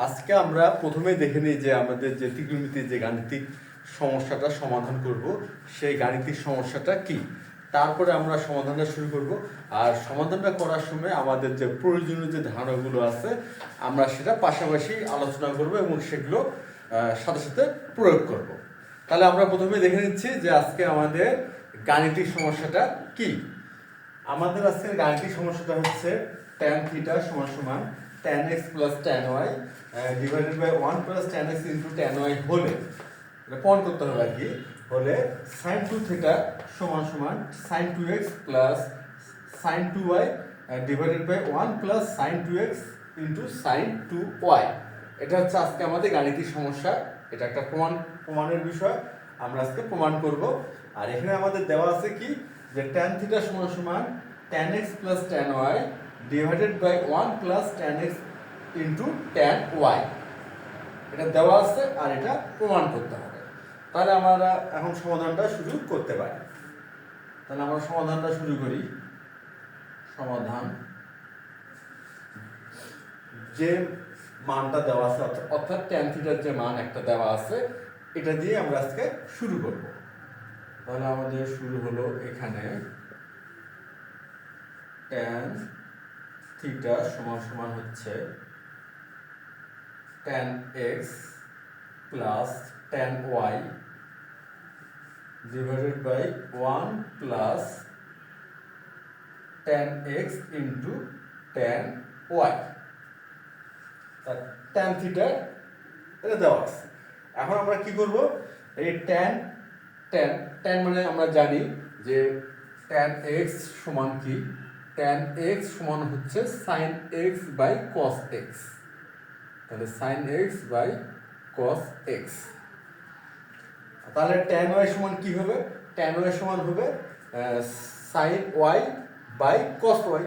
আজকে আমরা প্রথমে দেখে নিই যে আমাদের যে ত্রিকোণমিতির যে গাণিতিক সমস্যাটা সমাধান করব সেই গাণিতিক সমস্যাটা কি। তারপরে আমরা সমাধানটা শুরু করব। আর সমাধানটা করার সময় আমাদের যে প্রয়োজনীয় যে ধারণাগুলো আছে আমরা সেটা পাশাপাশি আলোচনা করব এবং সেগুলো সাথে সাথে প্রয়োগ করব। তাহলে আমরা প্রথমে দেখে নিচ্ছি যে আজকে আমাদের গাণিতিক সমস্যাটা কি। আমাদের আজকের গাণিতিক সমস্যাটা হচ্ছে tan থিটা সমান সমান tan x plus tan y divided by 1 plus tan x into tan y হলে এটা প্রমাণ করতে হবে আর কি, হলে sin 2 থিটা সমান সমান sin 2x plus sin 2y divided by 1 plus sin 2x into sin 2y। এটা হচ্ছে আজকে আমাদের গাণিতিক সমস্যা। এটা একটা প্রমাণের বিষয়, আমরা আজকে প্রমাণ করব। আর এখানে আমাদের দেওয়া আছে কি যে tan থিটা সমান সমান tan x plus tan y divided by 1 plus tan x into tan y। এটা দেওয়া আছে আর এটা প্রমাণ করতে হবে। তাহলে আমরা এখন সমাধানটা শুরু করতে পারি। তাহলে আমরা সমাধানটা শুরু করি। সমাধান যে মানটা দেওয়া আছে অর্থাৎ tan থিটার যে মান একটা দেওয়া আছে এটা দিয়ে আমরা আজকে শুরু করব। তাহলে আমাদের শুরু হলো এখানে tan থিটা সমান সমান হচ্ছে tan x plus tan y divided by 1 plus tan x into tan y। tan theta এটা দেওয়া আছে। এখন আমরা কি করব, এই tan মানে আমরা জানি যে tan x সমান কি, tan x সমান হচ্ছে sin x by cos x। তাহলে sin x by cos x। তাহলে tan y সমান কি হবে, tan y সমান হবে sin y by cos y।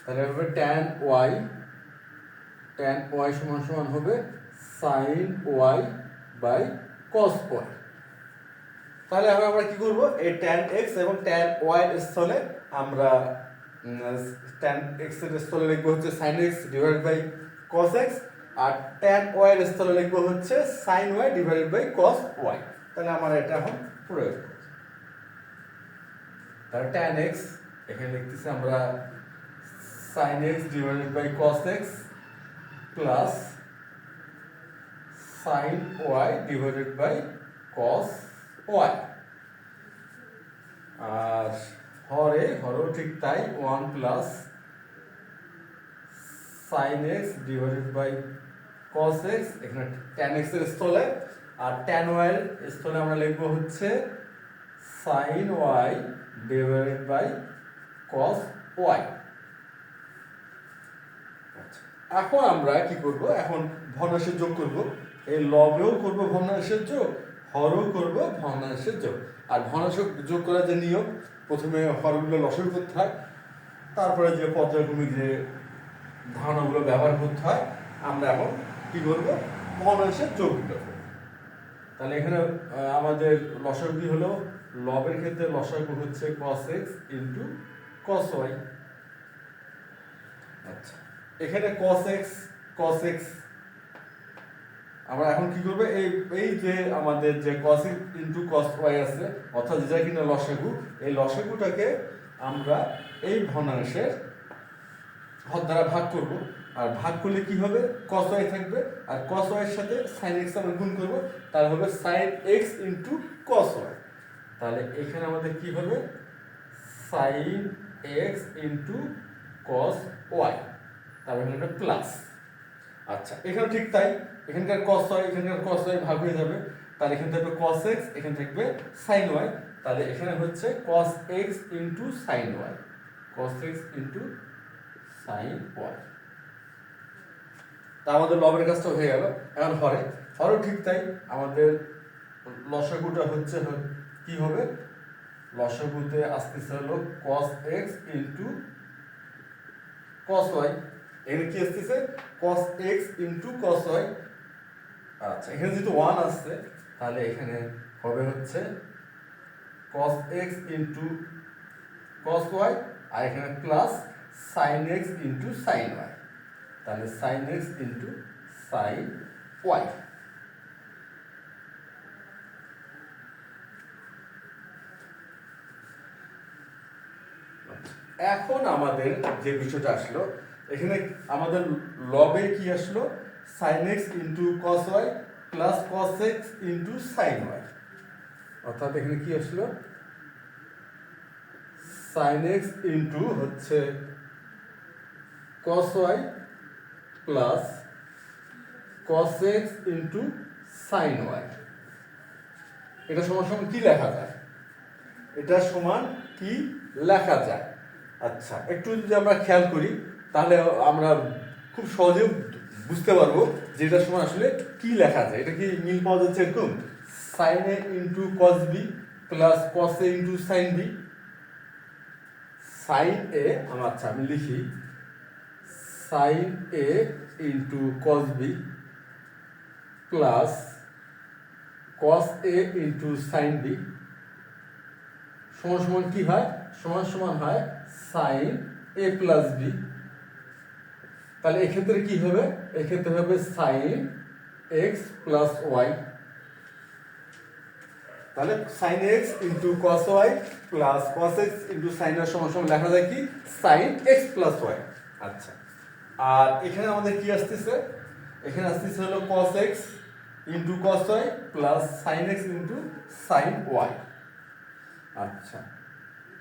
তাহলে হবে tan y সমান সমান হবে sin y by cos y। তাহলে এখন আমরা কি করব, এই tan x এবং tan y এর স্থলে আমরা tan x এর স্থলে লিখব হচ্ছে sin x divided by cos x, আর tan y এর স্থলে লিখব হচ্ছে sin y divided by cos y। তাহলে আমরা এটা এখন প্রয়োগ করব। তাহলে tan x এখানে লিখতেছি আমরা sin x divided by cos x plus sin y divided by cos y। আর হরেও ঠিক তাই 1 plus sin x divided by cos x, এখানে tan x এর স্থলে, আর tan y এর স্থলে আমরা লিখব হচ্ছে sin y divided by cos y। এখন আমরা কি করব, এখন ভগ্নাংশের যোগ করব। এই লবেও করব ভগ্নাংশের যোগ, হরেও করব ভগ্নাংশের যোগ। আর ভগ্নাংশ যোগ করার যে নিয়ম, প্রথমে হরগুলো লসাগু করতে হয়, তারপরে যে পর্যায়ক্রমিক যে ধারণাগুলো ব্যবহার করতে হয়, আমরা এখন কি করব, ভগ্নাংশের যোগগুলো করব। তাহলে এখানে আমাদের লসাগু কি হলো, লবের ক্ষেত্রে লসাগু হচ্ছে cos x into cos y। আচ্ছা, এখানে cos x আমরা এখন কি করব, এই যে আমাদের যে cos x into cos y আছে অর্থাৎ যেটা কিনা লসাগু, এই লসাগুটাকে আমরা এই ভগ্নাংশের হর দ্বারা ভাগ করব। আর ভাগ করলে কি হবে, cos y থাকবে, আর cos y এর সাথে sin x আমরা গুণ করব, তাহলে হবে sin x into cos y। তাহলে এখানে আমাদের কি হবে, sin x into cos y, তাহলে এখানে প্লাস। আচ্ছা, এখানে ঠিক তাই, এখানকার cos y এখানকার cos y ভাগ হয়ে যাবে, তাহলে এখানে থাকবে cos x, এখানে থাকবে sin y। তাহলে এখানে হচ্ছে cos x into sin y, cos x into sin y। তা আমাদের লবের কাজটা হয়ে গেল। এখন হরেও ঠিক তাই, আমাদের লসাগুটা হচ্ছে কি হবে, লসাগুতে আসতেছে হলো cos x into cos y। এখানে কি আসতেছে, cos x into cos y। আচ্ছা, এখানে যেহেতু 1 আসছে তাহলে এখানে হবে হচ্ছে cos x into cos y, আর এখানে plus sin x into sin y। তাহলে sin x into sine y. এখন আমাদের যে বিষয়টা আসলো, এখানে আমাদের লবে কি আসলো, sine x into cos y plus cos x into sine y. অর্থাৎ এখানে কি আসলো, সাইন এক্স ইন্টু হচ্ছে cos y plus cos x into sine y. এটা সমান সমান কি লেখা যায়, এটা সমান কি লেখা যায়? আচ্ছা, একটু যদি আমরা খেয়াল করি তাহলে আমরা খুব সহজে বুঝতে পারবো যে এটা সমান আসলে কি লেখা যায়। এটা কি মিল পাওয়া যাচ্ছে এরকম, sine a into cos b plus cos a into sine b. Sine a আচ্ছা আমি লিখি, sine a into cos b plus cos a into sine b সমান সমান কি হয়, সমান সমান হয় সাইন এ প্লাস বি। তাহলে এক্ষেত্রে কি হবে, এক্ষেত্রে হবে সাইন এক্স প্লাস ওয়াই। তাহলে sine x into cos y plus cos x into sine y সমান সমান লেখা যায় কি সাইন এক্স প্লাস ওয়াই। আচ্ছা, আর এখানে আমাদের কি আসতেছে, এখানে আসতেছে হলো cos x into cos y plus sine x into sine y. আচ্ছা,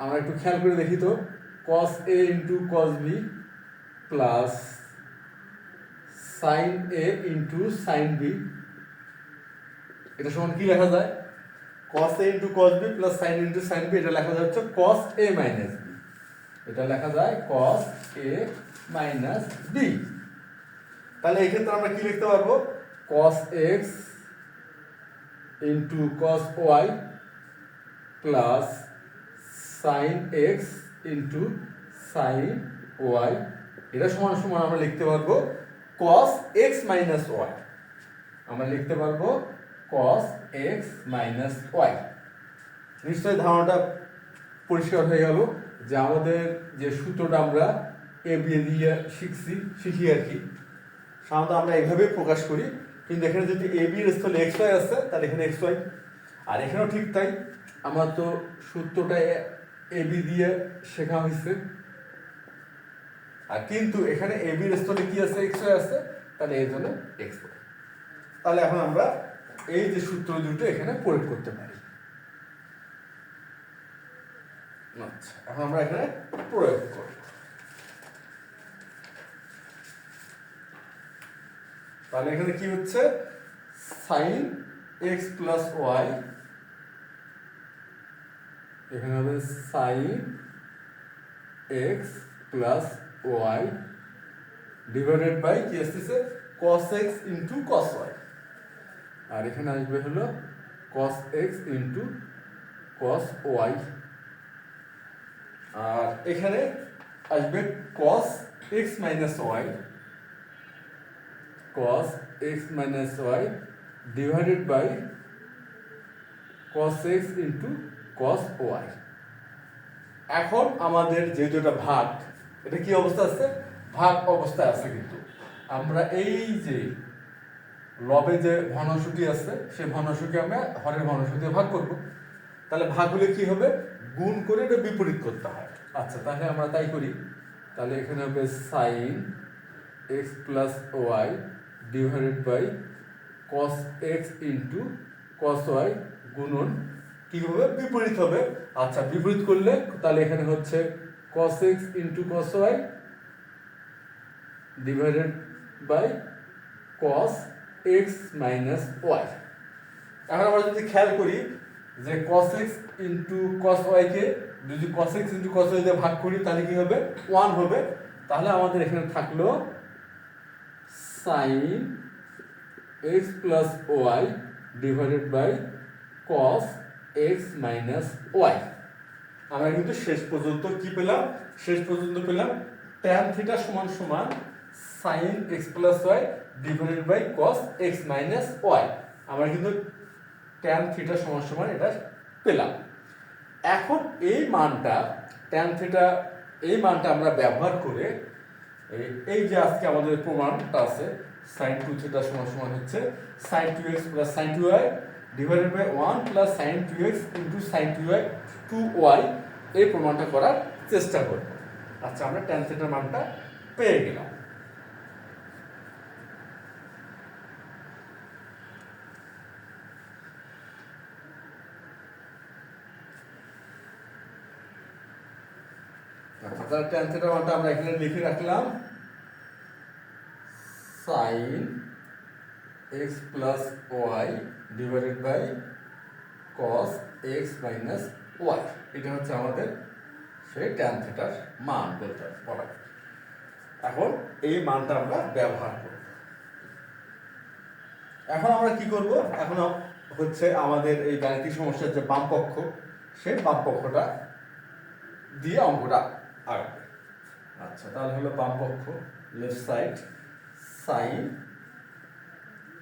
আমরা একটু খেয়াল করে দেখি তো, cos a into cos b plus sine a into sine b, এটা সমান কি লেখা যায়, cos a into cos b plus sin into sin b, এটা লেখা যায় হচ্ছে cos a মাইনাস b। এটা লেখা যায় cos a মাইনাস b। তাহলে এই ক্ষেত্রে আমরা কি লিখতে পারবো, cos x into cos y plus sin x into sin y, এটা সমান সমান আমরা লিখতে পারবো cos x মাইনাস y। আমরা লিখতে পারবো cos x মাইনাস y। নিশ্চয়ই ধারণাটা পরিষ্কার হয়ে গেল যে আমাদের যে সূত্রটা আমরা এ বি দিয়ে শিখি আর কি, সাধারণত আমরা এইভাবেই প্রকাশ করি, কিন্তু এখানে যদি এ বি এর স্থলে এক্স ওয়াই আছে তাহলে এখানে এক্স ওয়াই, আর এখানেও ঠিক তাই, আমরা তো সূত্রটা এ বি দিয়ে শেখা হয়েছে, আর কিন্তু এখানে এ বি এর স্থলে কি আছে, এক্স ওয়াই আছে, তাহলে এই জন্য এক্স ওয়াই। তাহলে এখন আমরা এই যে সূত্র দুটো এখানে প্রয়োগ করতে পারি। আচ্ছা, এখন আমরা এখানে প্রয়োগ করব। তাহলে এখানে কি হচ্ছে, সাইন এক্স প্লাস ওয়াই, এখানে হবে sine x plus y divided by কি আসতেছে cos x into cos y, আর এখানে আসবে হলো cos x into cos y, আর এখানে আসবে cos x minus y, cos x minus y divided by cos x into cos y। এখন আমাদের যেহেতু এটা ভাগ, এটা কি অবস্থা আছে, ভাগ অবস্থায় আছে, কিন্তু আমরা এই যে লবে যে ভগ্নাংশটি আছে সেই ভগ্নাংশকে আমরা হরের ভগ্নাংশ দিয়ে ভাগ করব। তাহলে ভাগ হলে কি হবে, গুণ করে এটা বিপরীত করতে হয়। আচ্ছা, তাহলে আমরা তাই করি। তাহলে এখানে হবে sine x plus y divided by cos x into cos y গুণন কি হবে, বিপরীত হবে। আচ্ছা, বিপরীত করলে তাহলে এখানে হচ্ছে cos x into cos y divided by cos x minus y। এখন আমরা যদি খেয়াল করি যে cos x into cos y কে যদি cos x into cos y দিয়ে ভাগ করি তাহলে কি হবে, 1 হবে। তাহলে আমাদের এখানে থাকলো sin x plus y divided by cos x minus y। আমরা কিন্তু শেষ পর্যন্ত কি পেলাম, শেষ পর্যন্ত পেলাম tan থিটা সমান সমান sin x plus y divided by cos x minus y। আমরা কিন্তু tan থিটা সমান সমান এটা পেলাম। এখন এই মানটা tan থিটা, এই মানটা আমরা ব্যবহার করে এই যে আজকে আমাদের প্রমাণটা আছে sin 2 থিটা সমান সমান হচ্ছে sin 2x plus sin 2y divided by 1 plus sin 2x into sin 2y এই প্রমাণটা করার চেষ্টা করব। আচ্ছা, আমরা tan থিটার মানটা পেয়ে গেলাম। আচ্ছা, তাহলে tan থিটার মানটা আমরা এখানে লিখে রাখলাম sin x plus y divided by cos x minus y। এটা হচ্ছে আমাদের সেই tan থিটার মান বলতে বলা। এখন এই মানটা আমরা ব্যবহার করব। এখন আমরা কি করব? এখন হচ্ছে আমাদের এই গাণিতিক সমস্যার যে বাম পক্ষ, সেই বাম পক্ষটা দিয়ে অঙ্কটা আঁকবে। আচ্ছা, তাহলে হলো বাম পক্ষ, লেফট সাইড, sin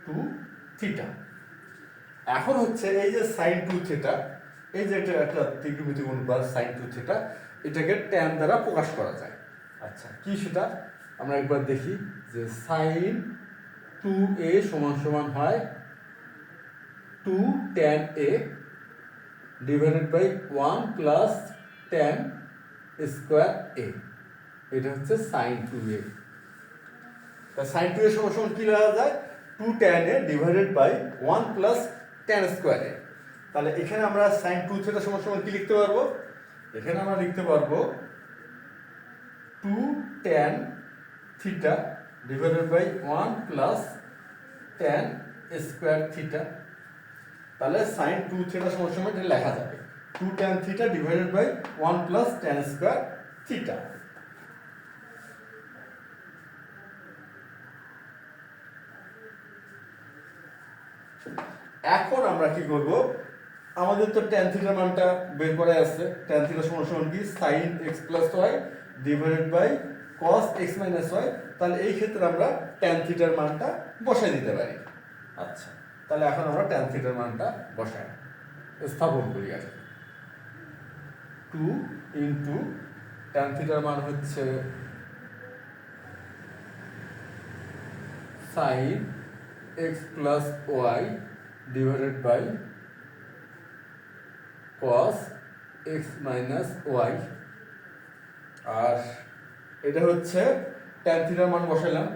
2 থিটা। এখন হচ্ছে এই যে sin 2 থিটা, এই যে একটা ত্রিকোণমিতিক অনুপাত sin 2 থিটা, এটাকে tan দ্বারা প্রকাশ করা যায়। আচ্ছা, কি সেটা আমরা একবার দেখি যে sin 2a সমান সমান হয় 2 tan a divided by 1 plus tan square a। এটা হচ্ছে sin 2a। তা sin 2a সমান সমান কি লেখা যায়? 2 tan a divided by 1 plus tan square a। তাহলে এখানে আমরা sin 2 থিটা সমান সমান কি লিখতে পারবো? এখানে আমরা লিখতে পারবো 2 tan theta divided by 1 plus tan square theta. তাহলে sin 2 থিটা সমান সমান এটা লেখা যাবে 2 tan theta divided by 1 plus tan square theta. এখন আমরা কি করব? আমাদের তো tan থিটার মানটা বের করা আছে। tan থিটা সমান সমান কি? sin x plus y divided by cos x minus y। তাহলে এই ক্ষেত্রে আমরা tan থিটার মানটা বসাই দিতে পারি। আচ্ছা, তাহলে এখন আমরা tan থিটার মানটা বসাই স্থাপন করি। আর 2 ইনটু tan থিটার মান হচ্ছে sin x plus y divided by cos x minus y। আর এটা হচ্ছে tan থিটার মান বসাইলাম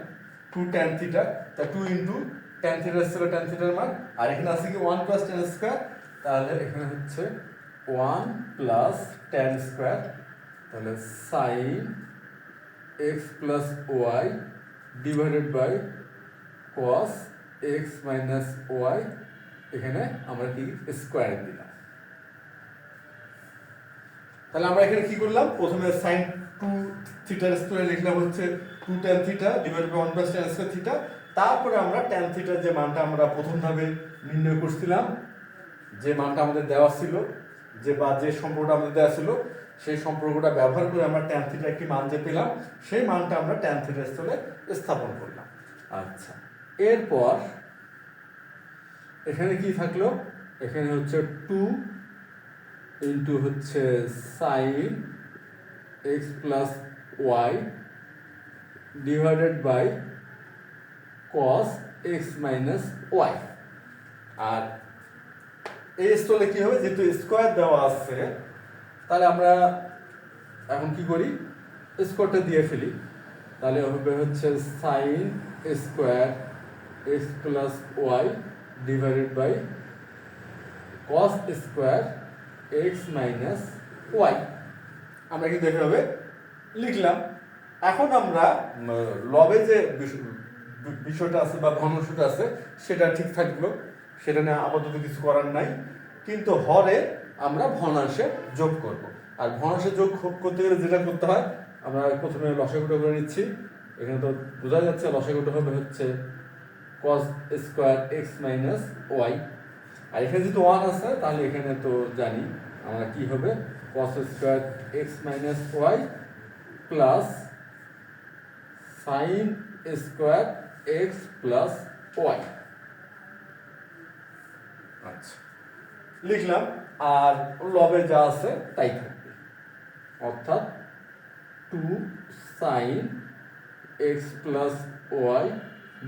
2 tan থিটা, তা 2 ইনটু tan থিটা ছিল tan থিটার মান, আর এখানে আছে কি 1 প্লাস tan স্কয়ার। তাহলে এখানে হচ্ছে 1 প্লাস tan স্কয়ার। তাহলে sin x plus y divided by cos x minus y। এখানে আমরা কি স্কয়ার দিলাম। তাহলে আমরা এখানে কি করলাম? প্রথমে sin 2 থিটার স্কয়ার লিখলাম হচ্ছে 2 tan theta divided by 1 plus tan square theta. তারপরে আমরা tan থিটার যে মানটা আমরা প্রথমভাবে নির্ণয় করছিলাম, যে মানটা আমাদের দেওয়া ছিল, যে সম্পর্কটা আমাদের দেওয়া ছিল, সেই সম্পর্কটা ব্যবহার করে আমরা tan থিটার একটি মান যে পেলাম, সেই মানটা আমরা tan থিটার স্থলে স্থাপন করলাম। আচ্ছা, এরপর এখানে কি থাকলো? এখানে হচ্ছে 2 ইনটু হচ্ছে sin x plus y divided by cos x minus y। আর এই স্থলে কি হবে? যেহেতু স্কয়ার দেওয়া আছে, তাহলে আমরা এখন কি করি? স্কয়ারটা দিয়ে ফেলি। তাহলে হবে হচ্ছে sin square x plus y divided by cos square x minus y। আমরা কিন্তু এভাবে লিখলাম। এখন আমরা লবে যে বিষয়টা আছে বা ভগ্নাংশটা আছে, সেটা ঠিক থাকলো, সেটা নিয়ে আপাতত কিছু করার নাই। কিন্তু হরে আমরা ভগ্নাংশে যোগ করব। আর ভগ্নাংশে যোগ করতে গেলে যেটা করতে হয়, আমরা প্রথমে লসাগুটা করে নিচ্ছি। এখানে তো বোঝা যাচ্ছে লসাগুটা হবে হচ্ছে cos square x minus y। আর এখানে যেহেতু 1 আছে, তাহলে এখানে তো জানি আমরা কি হবে, cos square x minus y plus sin square x plus y। আচ্ছা, লিখলাম। আর লবে যা আছে তাই থাকবে, অর্থাৎ 2 sin x plus y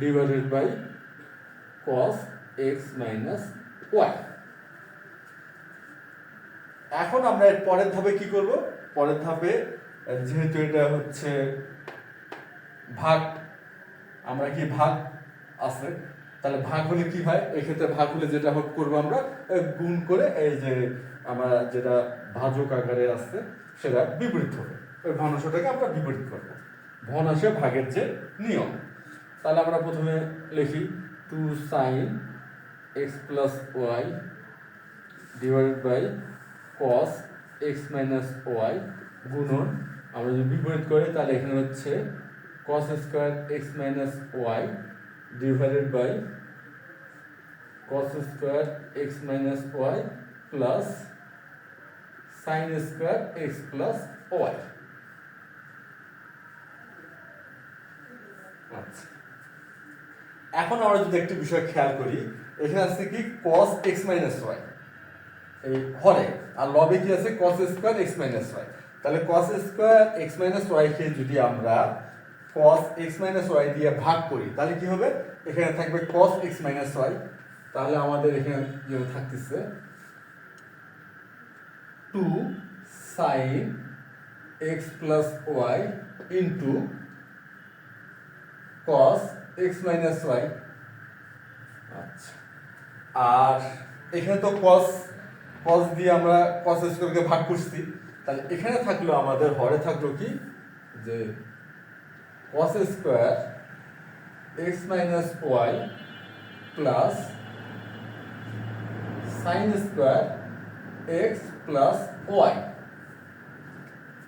divided by cos x minus y. এখন আমরা এর পরের ধাপে কি করব? পরের ধাপে যেহেতু এটা হচ্ছে ভাগ, আমরা কি ভাগ আছে, তাহলে ভাগ হলে কি হয়? এক্ষেত্রে ভাগ হলে যেটা করবো আমরা গুণ করে এই যে আমরা যেটা ভাজক আকারে আছে সেটা বিপরীত হবে, ওই ভগ্নাংশটাকে আমরা বিপরীত করবো, ভগ্নাংশে ভাগের যে নিয়ম। তাহলে আমরা প্রথমে লিখি 2 sin x plus y divided by cos x minus y গুণন, আমরা যদি বিপরীত করি তাহলে এখানে হচ্ছে cos square x minus y divided by cos square x minus y plus sin square x plus y. আচ্ছা, এখন আমরা যদি একটি বিষয় খেয়াল করি, এখানে আছে কি cos x মাইনাস ওয়াই এই হরে, আর লবে কি আছে cos square x minus y. তাহলে cos square x minus y কে যদি আমরা cos x মাইনাস ওয়াই দিয়ে ভাগ করি তাহলে কি হবে? এখানে থাকবে cos x মাইনাস ওয়াই, তাহলে আমাদের এখানে যেটা থাকতেছে 2 sin x plus y into cos x minus y. আচ্ছা, আর এখানে তো cos দিয়ে আমরা cos স্কয়ারকে ভাগ করছি, তাহলে এখানে থাকলো আমাদের হরে থাকলো কি যে cos square x minus y plus sin square x plus y.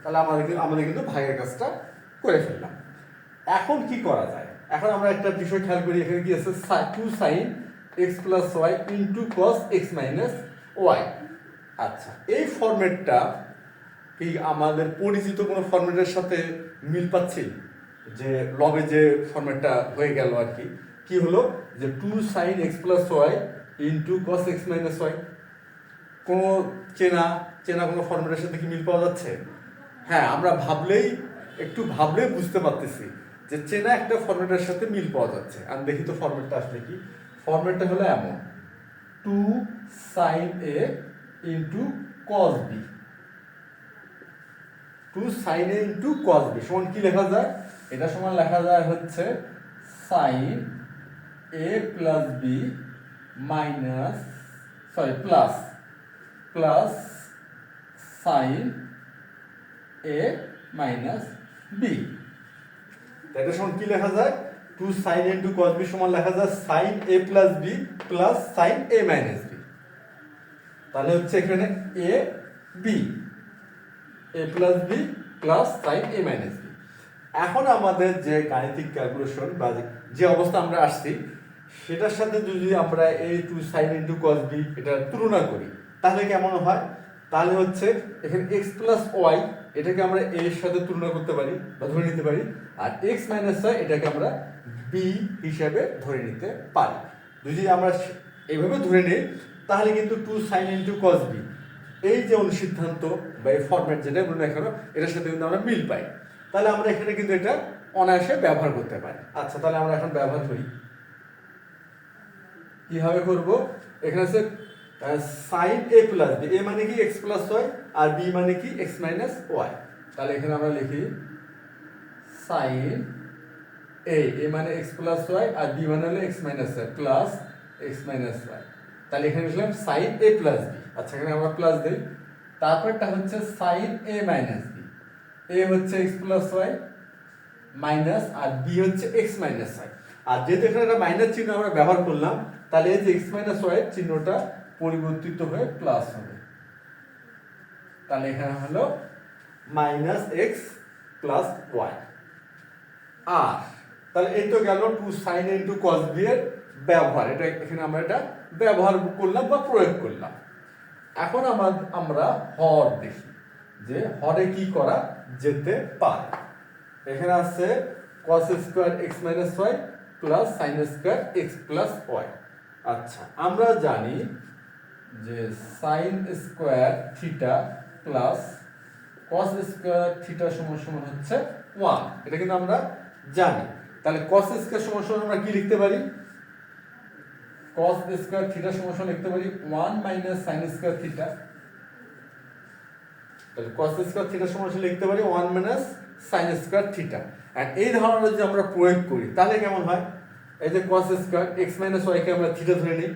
তাহলে আমাদের কিন্তু ভাগের কাজটা করে ফেললাম। এখন কি করা যায়? এখন আমরা একটা বিষয় খেয়াল করি, এখানে কি আছে 2 sin x plus y into cos x minus y. আচ্ছা, এই ফরম্যাটটা কি আমাদের পরিচিত কোনো ফরম্যাটের সাথে মিল পাচ্ছি? যে লবে যে ফরম্যাটটা হয়ে গেল আর কি, কি হলো যে 2 sin x plus y into cos x minus y. কোনো চেনা কোনো ফরম্যাটের সাথে কি মিল পাওয়া যাচ্ছে? হ্যাঁ, আমরা একটু ভাবলেই বুঝতে পারতেছি যে চেনা একটা ফরম্যাটের সাথে মিল পাওয়া যাচ্ছে। আমি দেখি তো ফরম্যাটটা আসলে কি। ফরম্যাটটা হলো এমন 2 sin a into cos b, 2 sin a into cos b সমান কি লেখা যায়? এটা সমান লেখা যায় হচ্ছে sin a plus b minus plus sin a minus b। এটা সমান কি লেখা যায়? 2 sin a into cos b সমান লেখা যায় sin a plus b plus sin a minus b। তাহলে হচ্ছে এখানে a plus b plus sin a minus b। এখন আমাদের যে গাণিতিক ক্যালকুলেশন বা যে অবস্থা আমরা আসছি সেটার সাথে যদি আমরা এই 2 sin ইন্টু cos b এটা তুলনা করি তাহলে কেমন হয়? তাহলে হচ্ছে এখানে x প্লাস ওয়াই এটাকে আমরা a এর সাথে তুলনা করতে পারি বা ধরে নিতে পারি, আর x মাইনাস ওয়াই এটাকে আমরা b হিসাবে ধরে নিতে পারি। যদি আমরা এইভাবে ধরে নিই তাহলে কিন্তু 2 sin ইন্টু cos b এই যে অনুসিদ্ধান্ত বা এই ফরম্যাট যেটা বলুন এখানে এটার সাথে কিন্তু আমরা মিল পাই। তাহলে আমরা এখানে কিন্তু এটা অনায়াসে ব্যবহার করতে পারি। আচ্ছা, তাহলে আমরা এখন ব্যবহার করি। কিভাবে করব? এখানে আছে sin a plus b, a মানে কি x প্লাস ওয়াই আর b মানে কি x মাইনাস ওয়াই। তাহলে এখানে আমরা লিখি sin a মানে x প্লাস ওয়াই আর b মানে হলো x minus y plus x minus y. তাহলে এখানে লিখলাম sin a প্লাস b। আচ্ছা, এখানে আমরা প্লাস দেই, তারপরটা হচ্ছে sin a minus b। a হচ্ছে x প্লাস ওয়াই মাইনাস আর b হচ্ছে x মাইনাস ওয়াই। আর যেহেতু এখানে একটা মাইনাস চিহ্ন আমরা ব্যবহার করলাম তাহলে এই যে x মাইনাস ওয়াই চিহ্নটা পরিবর্তিত হয়ে প্লাস হবে। তাহলে এখানে হলো মাইনাস x প্লাস ওয়াই। আর তাহলে এই তো গেল 2 sin ইনটু cos b এর ব্যবহার, এটা এখানে আমরা এটা ব্যবহার করলাম বা প্রয়োগ করলাম। এখন আমরা হর দেখি যে হরে কি করা যেতে পারে। এখানে আছে cos square x minus y plus sin square x plus y. আচ্ছা, আমরা জানি যে sin square theta plus cos square theta সমান সমান হচ্ছে 1, এটা কিন্তু আমরা জানি। তাহলে cos স্কয়ার সমান সমান আমরা কি লিখতে পারি? cos স্কয়ার থিটা সমান সমান লিখতে পারি 1 মাইনাস sin স্কয়ার থিটা। তাহলে cos স্কয়ার থিটা সমান সমান লিখতে পারি 1 মাইনাস sin স্কয়ার থিটা। আর এই ধারণা যদি আমরা প্রয়োগ করি তাহলে কেমন হয়? এই যে cos square x minus y কে আমরা থিটা ধরে নিই,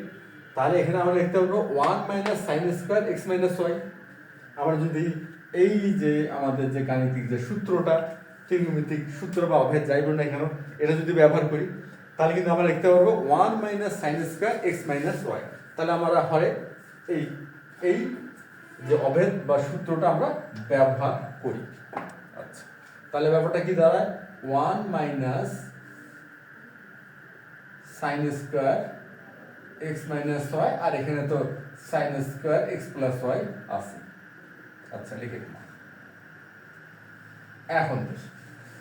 তাহলে এখানে আমরা লিখতে পারবো 1 minus sin square x minus y। আমরা যদি এই যে আমাদের যে গাণিতিক যে সূত্রটা, ত্রিকোণমিতিক সূত্র বা অভেদ যাই বলি না কেন, এটা যদি ব্যবহার করি তাহলে কিন্তু আমরা লিখতে পারবো 1 minus sin square x minus y। তাহলে আমরা হয় এই যে অভেদ বা সূত্রটা আমরা ব্যবহার করি। আচ্ছা, তাহলে ব্যাপারটা কি দাঁড়ায়? 1 minus sin square x minus y, আর এখানে তো sin square x plus y আছে। আচ্ছা, লিখে দিলাম। এখন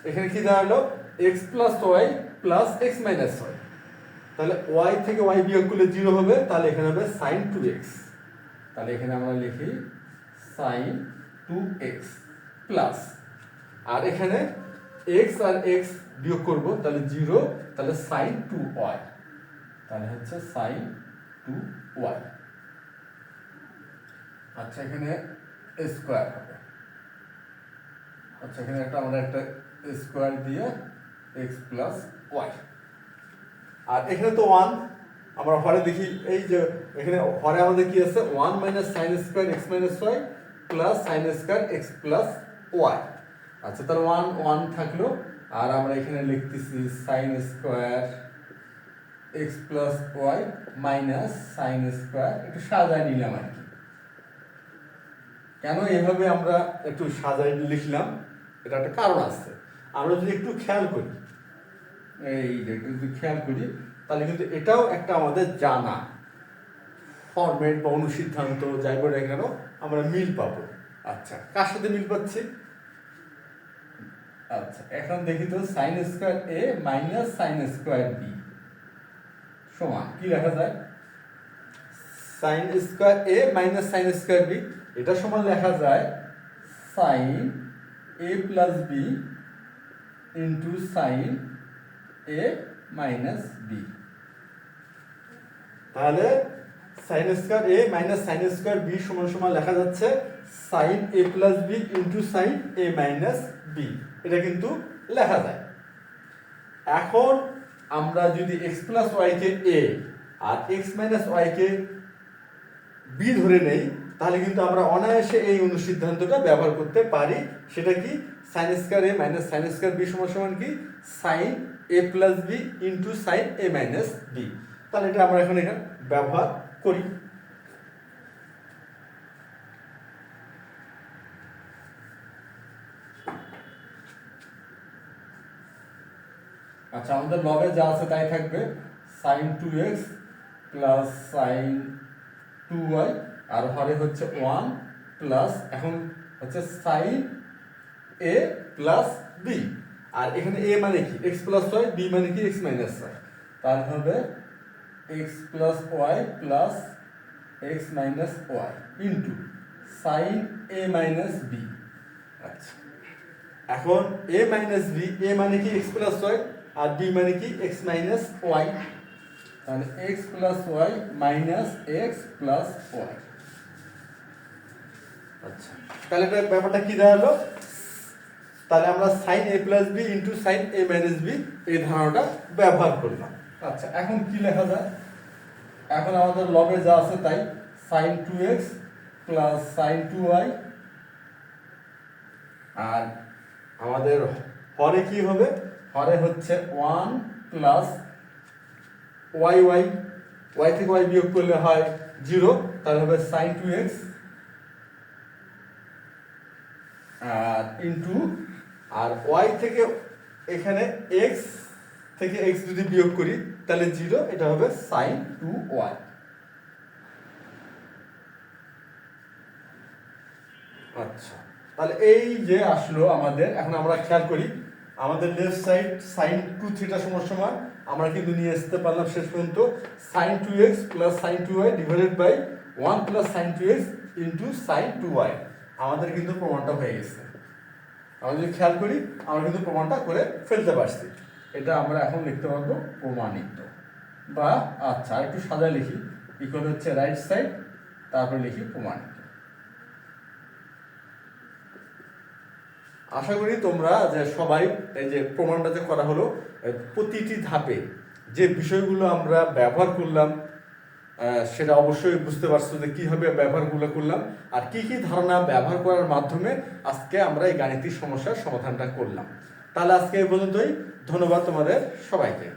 এখানে কি দাঁড়ালো? x plus y plus x minus y। তাহলে y থেকে y বিয়োগ করলে 0 হবে, তাহলে এখানে হবে sin 2x। তাহলে এখানে আমরা লিখি sin 2x প্লাস, আর এখানে x আর x বিয়োগ করব, তাহলে 0, তাহলে sin 2y, তাহলে হচ্ছে sin 2y। আচ্ছা, এখানে স্কয়ার হবে। আচ্ছা, এখানে আমরা একটা স্কয়ার দিয়ে x প্লাস y, আর এখানে তো 1, আমরা হরে দেখি এই যে এখানে হরে আমাদের কি আছে? 1 minus sin square x minus y plus sin square x plus y। আচ্ছা, তাহলে 1 থাকলো, আর আমরা এখানে লিখতেছি sin square x plus y minus sin square, একটু সাজায় নিলাম আর কি। কেন এভাবে আমরা একটু সাজায় লিখলাম, এটা একটা কারণ আছে। আমরা যদি একটু খেয়াল করি, এই যে যদি খেয়াল করি, তাহলে কিন্তু এটাও একটা আমাদের জানা ফরম্যাট বা অনুসিদ্ধান্ত যাই বলে কেন আমরা মিল পাবো। আচ্ছা, কার সাথে মিল পাচ্ছি? আচ্ছা, এখন দেখি তো sin square a minus sin square b সমান কি লেখা যায়? sin square a minus sin square b, এটা সমান লেখা যায় sin a plus b into sin a minus b। তাহলে sin square a minus sin square b সমান সমান লেখা যাচ্ছে sin a plus b into sin a minus b। এটা কিন্তু লেখা যায়। এখন আমরা যদি x প্লাস y কে a আর x মাইনাস y কে b ধরে নেই, তাহলে কিন্তু আমরা অনায়াসে এই অনুসিদ্ধান্তটা ব্যবহার করতে পারি। সেটা কি? sin square a minus sin square b সমান সমান কি? sin a plus b into sin a minus b। তাহলে এটা আমরা এখন এখানে ব্যবহার করি। আচ্ছা, আমাদের লবে যা আছে তাই থাকবে, sin 2x plus sin 2y, আর হরে হচ্ছে 1 প্লাস, এখন হচ্ছে sin a প্লাস b, আর এখানে a মানে কি? x প্লাস y, b মানে কি? x minus y। তাহলে হবে x plus y plus x minus y into sin a minus b। আচ্ছা, এখন a মাইনাস b, a মানে কি? x প্লাস y, আর b মানে কি? x minus y। তাহলে x plus y minus x plus y। আচ্ছা, তাহলে এটা ব্যাপারটা কি দাঁড়ালো? তাহলে আমরা sin a plus b into sin a minus b এই ধারণাটা ব্যবহার করলাম। আচ্ছা, এখন কি লেখা যায়? এখন আমাদের লবে যা আছে তাই, sin 2x plus sin 2y, আর আমাদের হরে কি হবে? হরে হচ্ছে 1 প্লাস y থেকে y বিয়োগ করলে হয় 0, তাহলে হবে sin 2x, আর ইনটু, আর y থেকে এখানে x থেকে x যদি বিয়োগ করি তাহলে 0, এটা হবে sin 2y। আচ্ছা, তাহলে এই যে আসলো আমাদের, এখন আমরা খেয়াল করি আমাদের লেফট সাইড sin 2 থিটা সমান সমান আমরা কিন্তু নিয়ে আসতে পারলাম শেষ পর্যন্ত sin 2x plus sin 2y divided by 1 plus sin 2x into sin 2y। আমাদের কিন্তু প্রমাণটা হয়ে গেছে। আমরা যদি খেয়াল করি আমরা কিন্তু প্রমাণটা করে ফেলতে পারছি। এটা আমরা এখন লিখতে পারবো প্রমাণিত। বা আচ্ছা একটু সাদা লিখি, ইকুয়াল হচ্ছে রাইট সাইড, তারপরে লিখি প্রমাণিত। আশা করি তোমরা যে সবাই এই যে প্রমাণটা যে করা হলো, প্রতিটি ধাপে যে বিষয়গুলো আমরা ব্যবহার করলাম সেটা অবশ্যই বুঝতে পারছো যে কীভাবে ব্যবহারগুলো করলাম আর কি কি ধারণা ব্যবহার করার মাধ্যমে আজকে আমরা এই গাণিতিক সমস্যার সমাধানটা করলাম। তাহলে আজকে এই পর্যন্তই। ধন্যবাদ তোমাদের সবাইকে।